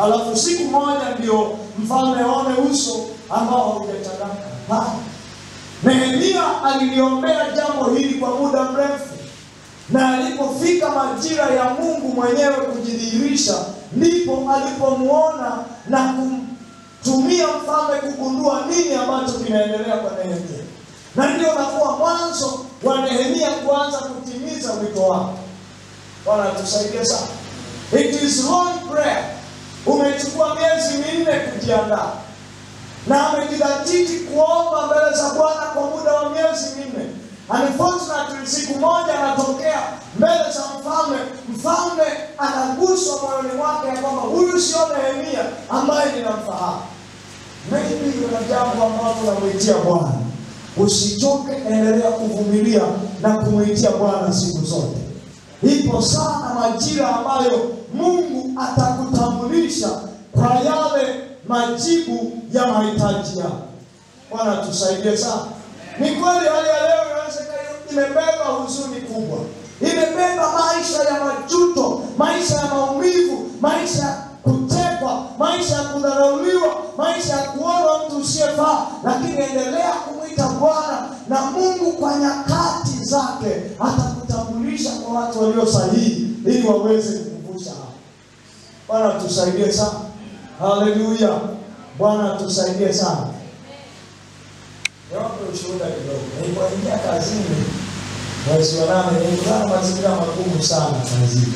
Alafu siku moja ndio mfalme aone uso ambao haujachangamka. Nehemia aliliombea jambo hili kwa muda mrefu, na alipofika majira ya Mungu mwenyewe kujidhihirisha, ndipo alipomuona na kumtumia mfalme kugundua nini ambacho kinaendelea kwa Nehemia. Na ndio unakuwa mwanzo wa Nehemia kuanza kutimiza wito wake. Bwana tusaidie sana. It is long prayer. Umechukua miezi minne kujiandaa, na amejidhatiti kuomba mbele za Bwana kwa muda wa miezi minne. Unfortunately, siku moja anatokea mbele za mfalme. Mfalme anaguswa moyoni mwake ya kwamba huyu sio Nehemia ambaye ninamfahamu. Maybe kuna jambo ambalo tunamwitia Bwana. Usichoke, endelea kuvumilia na kumwitia Bwana siku zote. Ipo sana majira ambayo Mungu atakutambulisha kwa yale majibu ya mahitaji yako. Bwana tusaidie sana. Ni kweli hali ya leo imebeba huzuni kubwa. Imebeba maisha ya majuto, maisha ya maumivu, maisha ya kutekwa, maisha ya kudharauliwa, maisha ya kuona mtu usiyefaa. Lakini endelea kumwita Bwana, na Mungu kwa nyakati zake atakutambulisha kwa watu walio sahihi ili waweze kukuvusha hapo. Bwana tusaidie sana. Haleluya. Bwana tusaidie sana. Niwape ushuhuda kidogo. Nilipoingia kazini Mwezi wa 8 nilikutana mazingira magumu sana kazini.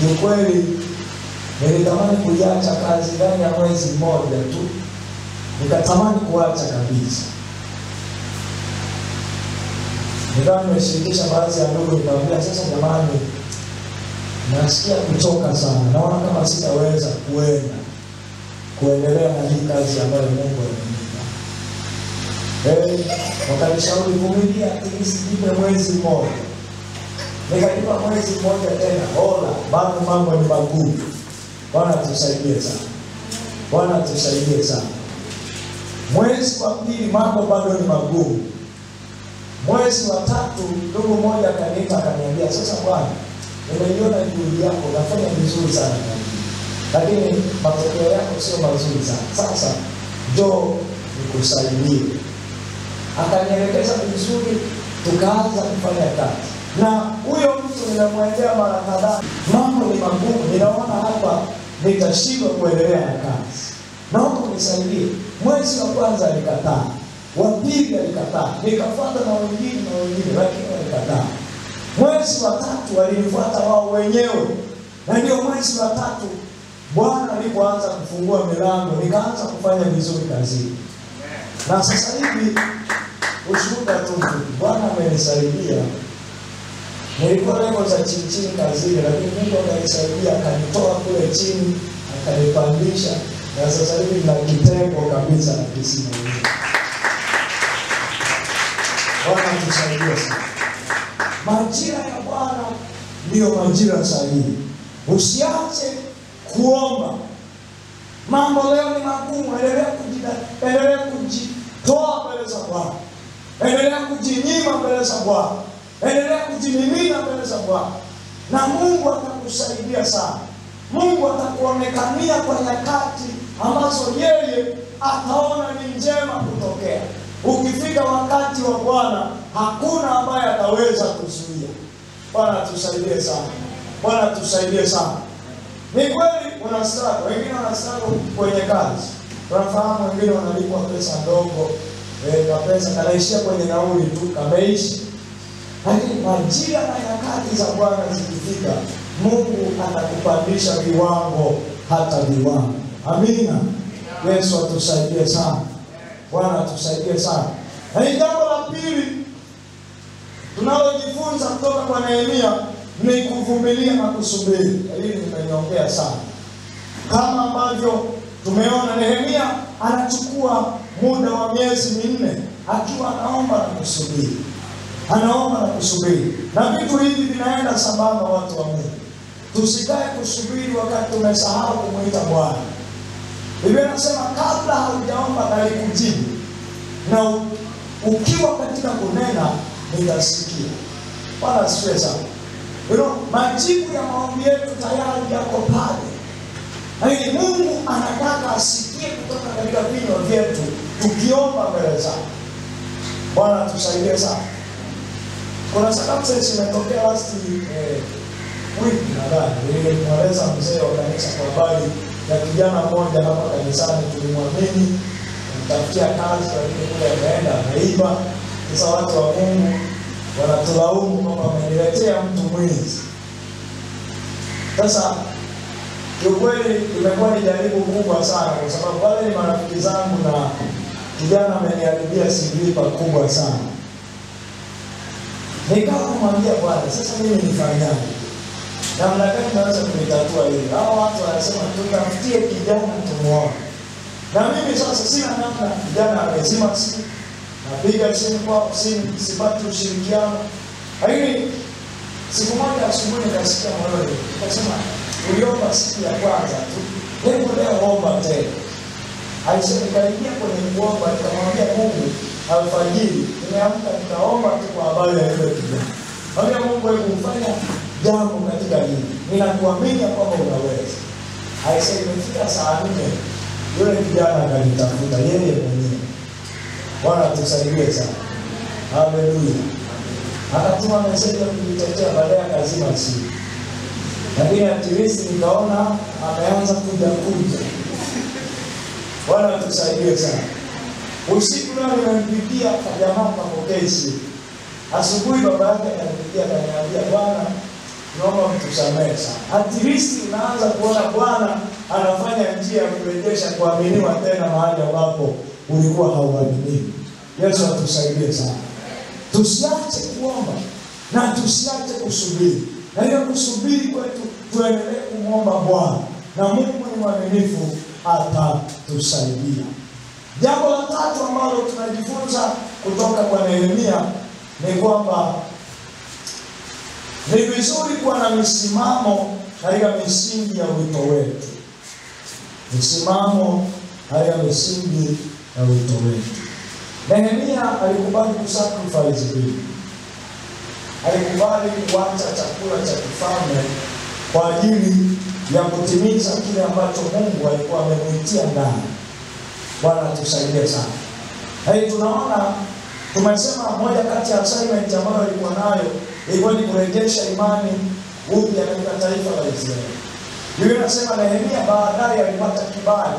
Kiukweli nilitamani kuacha kazi ndani ya mwezi mmoja tu. Nikatamani kuacha kabisa. Nikawa nimeshirikisha baadhi ya ndugu, nikamwambia sasa jamani, nasikia kuchoka sana. Naona kama sitaweza kuendelea na hii kazi ambayo Mungu amenipa. Wakanishauri vumilia, jipe mwezi mmoja. Nikajipa mwezi mmoja tena, hola, bado mambo ni magumu. Bwana tusaidie sana. Bwana tusaidie sana. Mwezi wa 2 mambo bado ni magumu. Mwezi wa 3 ndugu mmoja akaniita akaniambia, sasa bwana, nimeiona juhudi yako, unafanya vizuri sana lakini matokeo yako sio mazuri sana. Sasa njoo nikusaidie. Akanielekeza vizuri, tukaanza kufanya kazi. Na huyo mtu ninamwendea mara kadhaa, mambo ni magumu, ninaona hapa nitashindwa kuendelea na kazi. Naomba unisaidie. Mwezi wa kwanza alikataa, wa pili alikataa, nikafuata na wengine lakini walikataa. Mwezi wa 3 walinifuata wao wenyewe. Na ndio mwezi wa 3 Bwana alipoanza kufungua milango, nikaanza kufanya vizuri kazini. Na sasa hivi ushuhuda tu, Bwana amenisaidia. Nilikuwa level za chini kazini, lakini Mungu akanisaidia, akanitoa kule chini, akanipandisha, na sasa hivi na kitengo kabisa na kisima hivi. Bwana tusaidie sana. Majira ya Bwana ndio majira sahihi. Usiache kuomba. Mambo leo ni magumu, endelea kujitoa mbele za Bwana. Endelea kujinyima mbele za Bwana. Endelea kujimimina mbele za Bwana. Na Mungu atakusaidia sana. Mungu atakuonekania kwa nyakati ambazo yeye ataona ni njema kutokea. Ukifika wakati wa Bwana, hakuna ambaye ataweza kuzuia. Bwana tusaidie sana. Bwana tusaidie sana. Ni kweli unastaafu, wengine wanastaafu kwenye kazi. Tunafahamu wengine wanalipwa pesa ndogo, pesa kanaishia kwenye nauli tu, kameishi. Lakini majira na nyakati za Bwana zikifika, Mungu atakupandisha viwango hata viwango. Amina. Yesu atusaidie sana. Bwana atusaidie sana. Na jambo la pili tunalojifunza kutoka kwa Nehemia ni kuvumilia na kusubiri. Hili nimeliongea sana. Kama ambavyo tumeona Nehemia anachukua muda wa miezi 4 akiwa anaomba na kusubiri. Anaomba na kusubiri. Na vitu hivi vinaenda sambamba, watu wa Mungu. Tusikae kusubiri wakati tumesahau kumuita Bwana. Biblia inasema kabla haujaomba nalikujibu. Na ukiwa katika kunena nitasikia. Bwana asifiwe sana. Majibu ya maombi yetu tayari yako pale. Lakini Mungu anataka asikie kutoka katika vinywa vyetu tukiomba mbele zake. Bwana tusaidie sana. Kuna circumstance imetokea last week nadhani. Nilimweleza mzee wa kanisa kwa habari ya kijana mmoja hapa kanisani, tulimwamini, mtafutia kazi lakini kule ameenda ameiba. Sasa watu wa Mungu wanatulaumu kwamba ameniletea mtu mwizi. Sasa kiukweli imekuwa ni jaribu kubwa sana, kwa sababu wale ni marafiki zangu na kijana ameniharibia silipa kubwa sana. Nikawa kumwambia Bwana, sasa mimi nifanyaje? Namna gani naweza kulitatua hili? Hao watu wanasema tutafutie kijana tumuone. Na mimi sasa sina namna, kijana amezima simu. Napiga simu kwa simu, sipati ushirikiano. Lakini siku moja asubuhi nikasikia moyoni, nikasema uliomba siku ya kwanza tu, hebu leo omba tena. Aisha nikaingia kwenye kuomba, nikamwambia Mungu, alfajiri nimeamka nikaomba tu kwa habari ya yule kijana. Mwambia Mungu, hebu ufanya jambo katika hili. Ninakuamini kwamba unaweza. Aisha imefika saa 4, yule kijana akanitafuta yeye mwenyewe. Bwana tusaidie sana. Haleluya. Akatuma message ya kunitetea, baadaye akazima simu. Lakini at least nikaona ameanza kuja. Bwana tusaidie sana. Usiku leo nimempigia jamaa kwa kesi. Asubuhi baba yake akanipigia akaniambia, bwana, naomba mtusamehe sana. At least unaanza kuona Bwana anafanya njia ya kurejesha kuaminiwa tena mahali ambapo ulikuwa hauaminiwi. Yesu atusaidie sana. Tusiache kuomba na tusiache kusubiri. Na hiyo kusubiri kwetu tuendelee kumwomba Bwana, na Mungu ni mwaminifu, atatusaidia. Jambo la tatu ambalo tunajifunza kutoka kwa Nehemia ni kwamba ni vizuri kuwa na misimamo katika misingi ya wito wetu. Misimamo katika misingi ya wito wetu. Nehemia alikubali kusacrifice vitu. Alikubali kuacha chakula cha kifalme kwa ajili ya kutimiza kile ambacho Mungu alikuwa amemwitia ndani. Bwana tusaidie sana. Hii tunaona, tumesema moja kati ya assignment ambayo alikuwa nayo ilikuwa ni kurejesha imani upya katika taifa la Israeli. Biblia inasema Nehemia baadaye alipata kibali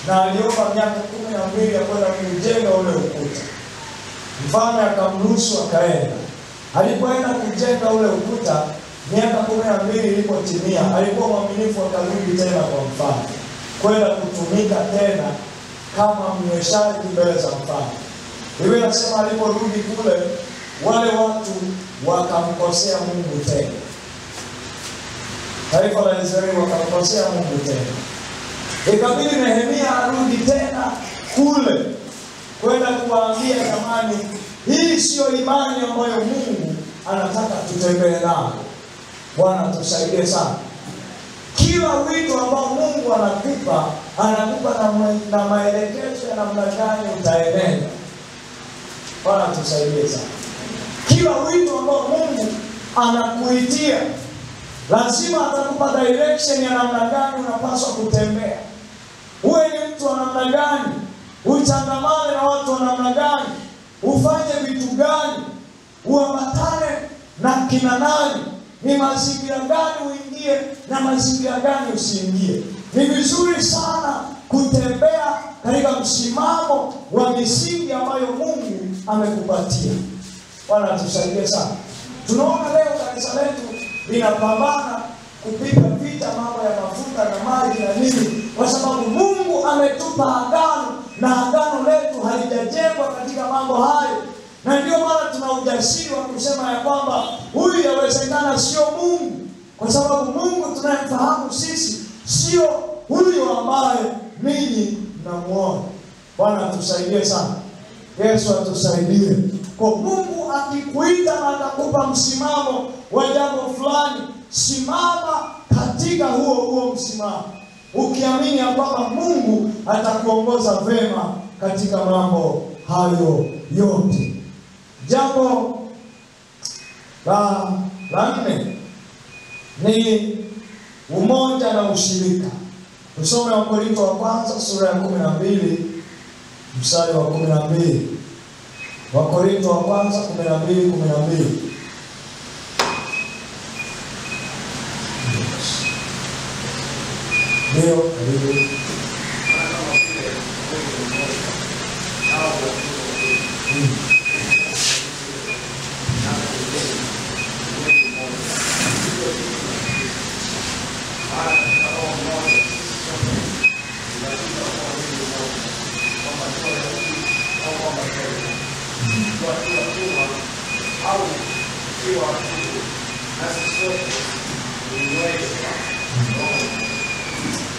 na aliomba miaka 12 ya kwenda kujenga ule ukuta. Mfalme akamruhusu akaenda. Alipoenda kujenga ule ukuta, miaka 12 ilipotimia, alikuwa mwaminifu, akarudi tena kwa mfalme, kwenda kutumika tena kama mnyweshaji mbele za mfalme. Biblia inasema aliporudi kule, wale watu wakamkosea Mungu tena. Taifa la Israeli wakamkosea Mungu tena. Ikabidi Nehemia arudi tena kule kwenda kuwaambia, jamani, hii sio imani ambayo Mungu anataka tutembee nayo. Bwana tusaidie sana. Kila wito ambao Mungu anakupa na maelekezo ya namna gani utaenenda. Bwana tusaidie sana. Kila wito ambao Mungu anakuitia, lazima atakupa direction ya namna gani unapaswa kutembea. Uwe ni mtu wa namna gani, uchangamane na watu wa namna gani, ufanye vitu gani, uambatane na kina nani, ni mazingira gani uingie na mazingira gani usiingie. Ni vizuri sana kutembea katika msimamo wa misingi ambayo Mungu amekupatia. Bwana tusaidie sana. Tunaona leo kanisa letu linapambana kupiga vita mambo ya mafuta na maji na nini, kwa sababu Mungu ametupa agano na agano letu halijajengwa katika mambo hayo. Na ndio maana tuna ujasiri wa kusema ya kwamba huyu yawezekana sio Mungu, kwa sababu Mungu tunayemfahamu sisi sio huyu ambaye ninyi mnamuona. Bwana tusaidie sana. Yesu atusaidie. Kwa Mungu akikuita na atakupa msimamo wa jambo fulani, simama katika huo msimamo, ukiamini ya kwamba Mungu atakuongoza vema katika mambo hayo yote. Jambo la 4 ni umoja na ushirika. Tusome Wakorintho wa kwanza sura ya 12 mstari wa 12. Wakorintho wa kwanza 12:12. Ndio, karibu.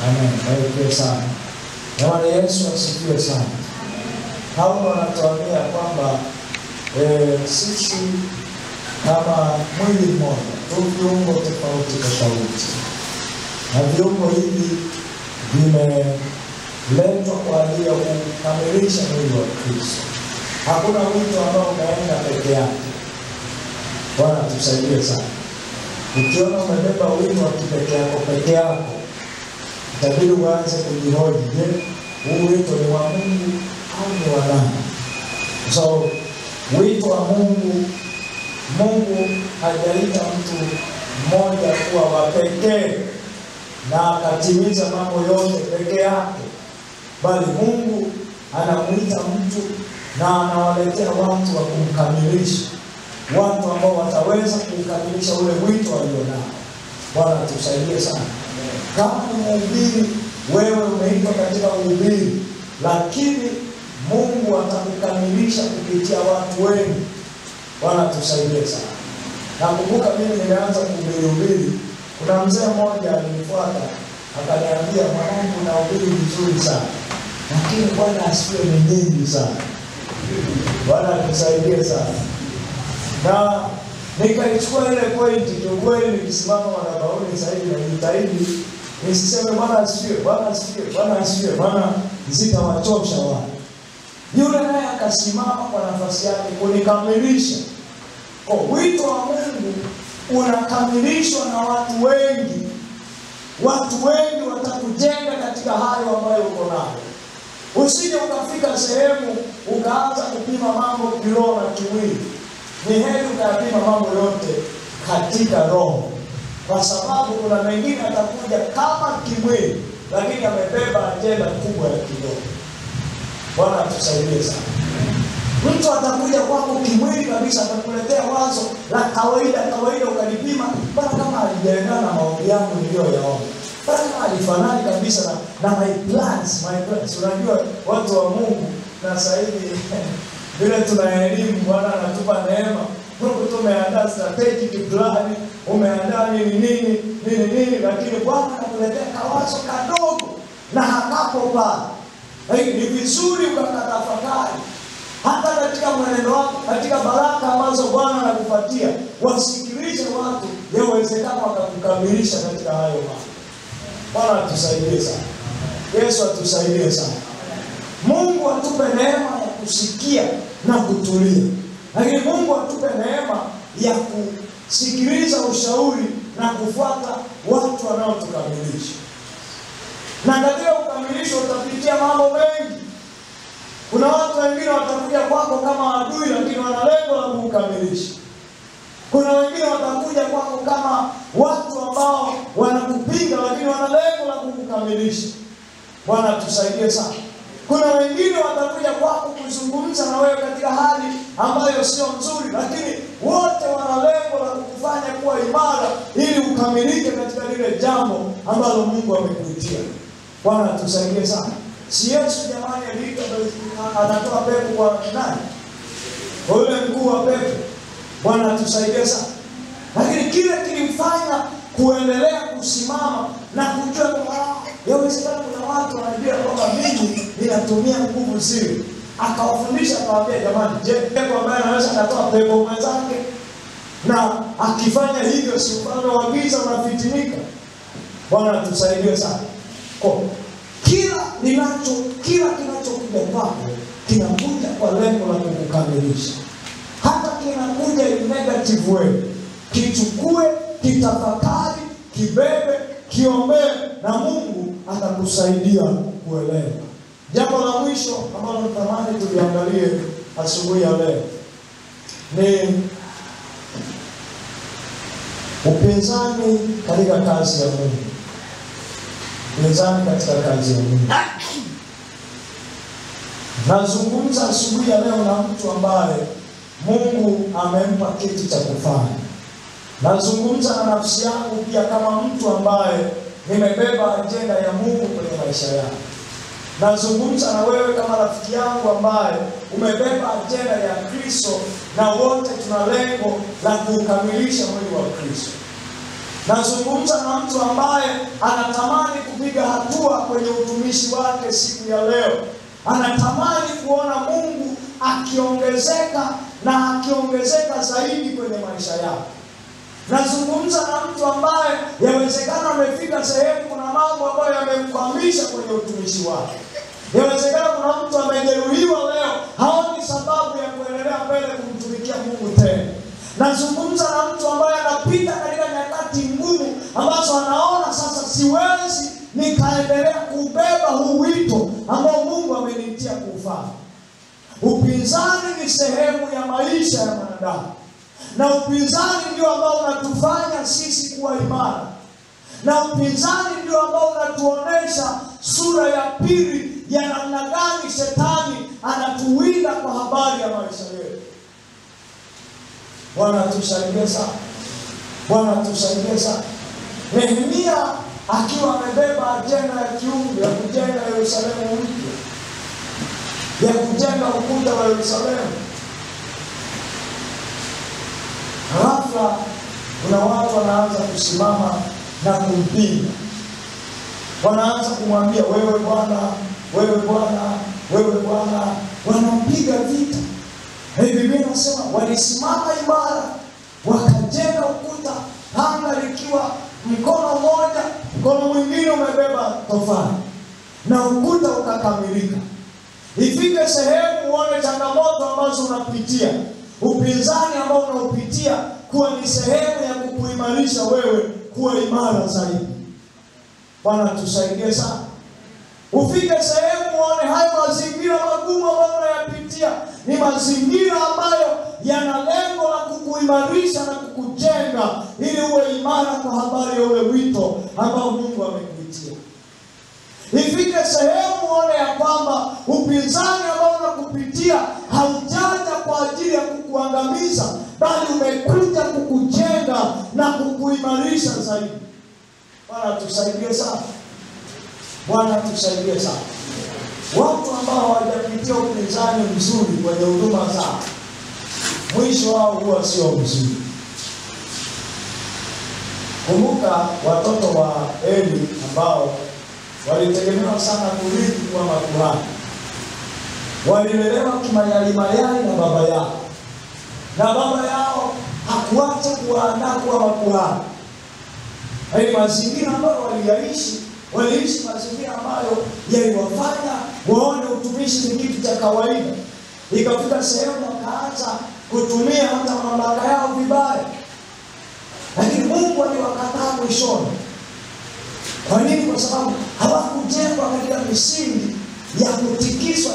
Amen. Barikiwe sana. Bwana Yesu asifiwe sana. Paulo anatuambia kwamba sisi kama mwili mmoja tu viungo tofauti, na viungo hivi vimeletwa kwa ajili ya kukamilisha mwili wa Kristo. Hakuna wito ambao unaenda peke yake. Bwana tusaidie sana. Ukiona umebeba wito wa peke yako, itabidi uanze kujihoji, je, huu wito ni wa Mungu au ni wa nani? So wito wa Mungu hajaita mtu mmoja kuwa wa pekee na akatimiza mambo yote peke yake, bali Mungu anamuita mtu na anawaletea watu wa kumkamilisha. watu ambao wataweza kukamilisha ule wito walionao. Bwana tusaidie sana. Kama ni mhubiri, wewe umeitwa katika uhubiri, lakini Mungu atakukamilisha kupitia watu wengi. Bwana tusaidie sana. Nakumbuka mimi nimeanza kuhubiri. Kuna mzee mmoja alinifuata akaniambia, mwanangu unahubiri vizuri sana, lakini Bwana asifiwe ni nyingi sana. Bwana tusaidie sana. Na nikaichukua ile pointi, kweli nikisimama madhabahuni sasa hivi najitahidi nisiseme Bwana asifiwe, Bwana asifiwe, Bwana asifiwe, maana zitawachosha watu. Yule naye akasimama kwa nafasi yake kunikamilisha. Kwa wito wa Mungu unakamilishwa na watu wengi. Watu wengi watakujenga katika hayo ambayo uko nayo. Usije ukafika sehemu ukaanza kupima mambo kiroho na kimwili. Ni heri ukayapima mambo yote katika roho. Kwa sababu kuna mengine atakuja kama kimwili, lakini amebeba ajenda kubwa ya kiroho. Bwana tusaidie sana. Mtu atakuja kwako kimwili kabisa, atakuletea wazo la kawaida ukalipima, bwana kama alijaendana na maombi yangu niliyoyaomba. Bwana kama alifanani kabisa na my plans. Unajua watu wa Mungu na sasa hivi vile tuna elimu, Bwana anatupa neema. Mungu tumeandaa strategic plan, umeandaa nini, lakini Bwana anakuletea kawazo kadogo na hakapo pale. Ni vizuri ukakatafakari. Hata katika mwenendo wako, katika baraka ambazo Bwana anakupatia, wasikilize watu, yawezekana wakakukamilisha katika hayo mambo. Bwana atusaidie sana. Yesu atusaidie sana. Mungu atupe neema ya kusikia na kutulia. Lakini Mungu atupe neema ya kusikiliza ushauri na kufuata watu wanaotukamilisha. Na katika ukamilisho utapitia mambo mengi. Kuna watu wengine watakuja kwako kama adui, lakini wana lengo la kukamilisha. Kuna wengine watakuja kwako kama watu ambao wanakupinga, lakini wana lengo la kukamilisha. Bwana tusaidie sana. Kuna wengine watakuja kwako kuzungumza na wewe katika hali ambayo sio nzuri, lakini wote wana lengo la kukufanya kuwa imara ili ukamilike katika lile jambo ambalo Mungu amekuitia. Bwana tusaidie sana. Si Yesu jamani aliita anatoa pepo kwa nani? Yule mkuu wa pepo. Bwana tusaidie sana. Lakini kile kilimfanya kuendelea kusimama na kujua kwamba yawezekana kuna watu wanajua kwamba mimi ninatumia nguvu zile. Akawafundisha akawaambia, jamani, je, pepo ambaye anaweza kutoa pepo mwenzake na akifanya hivyo si ufalme wa giza unafitinika? Bwana tusaidie sana. Kwa kila kinachokuja kwako kinakuja kwa lengo la kukamilisha. Hata kinakuja in negative way, kichukue, kitafakari, kibebe, kiombee na Mungu atakusaidia kuelewa. Jambo la mwisho ambalo natamani tuliangalie asubuhi ya leo ni upinzani katika kazi ya Mungu. Upinzani katika kazi ya Mungu. Nazungumza asubuhi ya leo na mtu ambaye Mungu amempa kitu cha kufanya. Nazungumza na nafsi yangu pia kama mtu ambaye nimebeba ajenda ya Mungu kwenye maisha yangu. Nazungumza na wewe kama rafiki yangu ambaye umebeba ajenda ya Kristo, na wote tuna lengo la kukamilisha mwili wa Kristo. Nazungumza na mtu ambaye anatamani kupiga hatua kwenye utumishi wake siku ya leo. Anatamani kuona Mungu akiongezeka na akiongezeka zaidi kwenye maisha yake. Nazungumza na mtu ambaye yawezekana amefika sehemu kuna mambo ambayo yamemkwamisha kwenye utumishi wake. Yawezekana kuna mtu amejeruhiwa leo, haoni sababu ya kuendelea mbele kumtumikia Mungu tena. Nazungumza na mtu ambaye anapita katika nyakati ngumu ambazo anaona sasa siwezi nikaendelea kubeba huu wito ambao Mungu amenitia kuufanya. Upinzani ni sehemu ya maisha ya mwanadamu. Na upinzani ndio ambao unatufanya sisi kuwa imara. Na upinzani ndio ambao unatuonesha sura ya pili ya namna gani shetani anatuwinda kwa habari ya maisha yetu. Bwana tusaidie sana. Bwana tusaidie sana. Nehemia akiwa amebeba ajenda ya kiungu ya kujenga Yerusalemu mpya, ya kujenga ukuta wa Yerusalemu. Ghafla kuna watu wanaanza kusimama na kumpinga. Wanaanza kumwambia wewe Bwana, wewe Bwana, wewe Bwana. Wanampiga vita. Biblia inasema walisimama imara, wakajenga ukuta, anga likiwa mkono mmoja, mkono mwingine umebeba tofali, na ukuta ukakamilika. Ifike sehemu uone changamoto ambazo unapitia, upinzani ambao unapitia, kuwa ni sehemu ya kukuimarisha wewe kuwa imara zaidi. Bwana tusaidie sana. Ufike sehemu uone hayo mazingira magumu ambayo unayapitia ni mazingira ambayo yana lengo la kukuimarisha na kukujenga ili uwe imara kwa habari ya ule wito ambao Mungu amekuitia. Ifike sehemu uone ya kwamba upinzani ambao unakupitia haujaja kwa ajili ya kukuangamiza, bali umekuja kukujenga na kukuimarisha zaidi. Bwana tusaidie sana. Bwana tusaidie sana. Watu ambao hawajapitia upinzani mzuri kwenye huduma zao, mwisho wao huwa sio mzuri. Kumbuka watoto wa Eli ambao walitegemewa sana kurithi kuwa makuhani. Walilelewa kimayali na baba yao. Na baba yao hakuacha kuwaandaa kuwa makuhani. Hali mazingira ambayo waliishi mazingira ambayo yaliwafanya waone utumishi ni kitu cha kawaida. Ikafika sehemu wakaanza kutumia hata mamlaka yao vibaya. Lakini Mungu aliwakataa mwishoni. Kwa nini? Kwa sababu hawakujengwa katika misingi ya kutikiswa.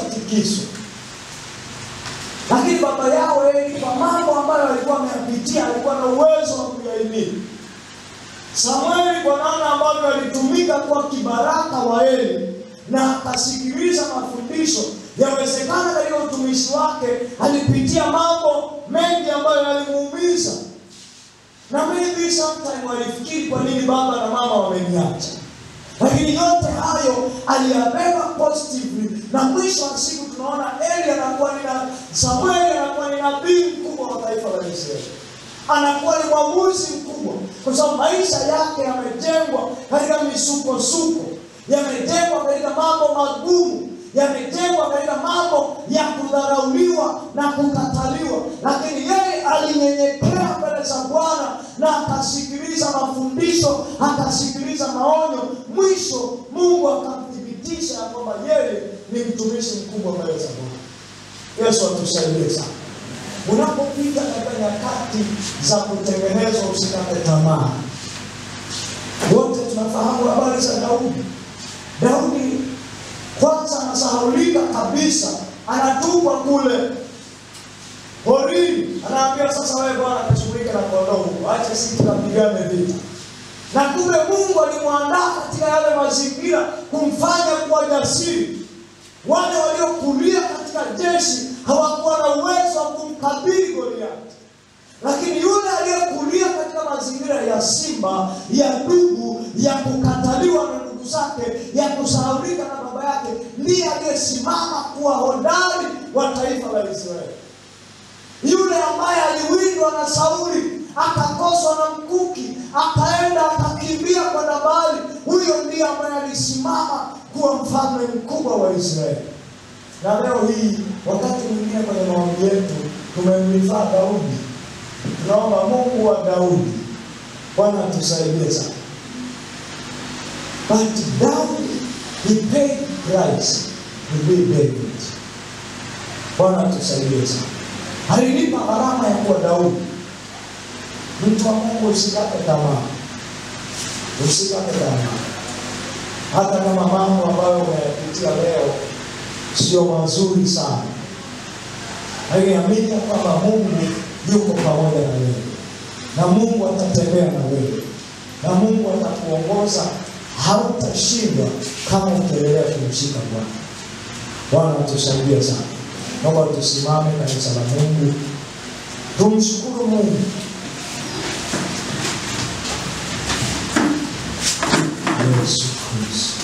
Lakini baba yao Eli, kwa mambo ambayo alikuwa ameyapitia, alikuwa na uwezo wa kuyahimili. Samueli kwa namna ambavyo alitumika kwa kibaraka wa Eli na akasikiliza mafundisho, yawezekana katika utumishi wake alipitia mambo mengi ambayo yalimuumiza. Na maybe sometimes walifikiri kwa nini baba na mama wameniacha. Lakini yote hayo aliyabeba positively, na mwisho wa siku tunaona Eli anakuwa ni Samueli anakuwa ni nabii mkubwa wa taifa la Israeli. Anakuwa ni mwamuzi mkubwa kwa sababu maisha yake yamejengwa katika misukosuko, yamejengwa katika mambo magumu, yamejengwa katika mambo ya kudharauliwa na kukataliwa. Lakini yeye alinyenyekea mbele za Bwana na akasikiliza mafundisho, akasikiliza maonyo. Mwisho Mungu akamthibitisha kwamba yeye ni mtumishi mkubwa mbele za Bwana. Yesu atusaidie sana. Unapopita katika nyakati za kutengenezwa, usikate tamaa. Wote tunafahamu habari za Daudi. Daudi kwanza anasahaulika kabisa, anatupwa kule porini. Anaambia sasa wewe Bwana kushughulika na kondoo, acha sisi tukapigane vita. Na kumbe Mungu alimwandaa katika yale mazingira kumfanya kuwa jasiri. Wale waliokulia katika jeshi hawakuwa na uwezo wa kumkabili Goliathi. Lakini yule aliyekulia katika mazingira ya simba, ya dubu, ya kukataliwa na ndugu zake, ya kusahaulika na baba yake, ndiye aliyesimama kuwa hodari wa taifa la Israeli. Yule ambaye aliwindwa na Sauli, akakoswa na mkuki, akaenda akakimbia kwa Nabali, huyo ndiye ambaye alisimama kuwa mfalme mkubwa wa Israeli. Na leo hii wakati mwingine kwenye maombi yetu tumemlifaa Daudi. Tunaomba Mungu wa Daudi. Bwana tusaidie sana. But Daudi, he paid price to be David. Bwana tusaidie sana. Alilipa gharama ya kuwa Daudi. Mtu wa Mungu, usikate tamaa. Usikate tamaa. Hata kama mambo ambayo unayapitia leo sio mazuri sana, lakini amini kwamba Mungu yuko pamoja na wewe, na Mungu atatembea na wewe, na Mungu atakuongoza. Hautashindwa kama ukiendelea kumshika Bwana. Bwana tusaidie sana. Naomba tusimame kanisa la Mungu. Tumshukuru Mungu. Yesu Kristo.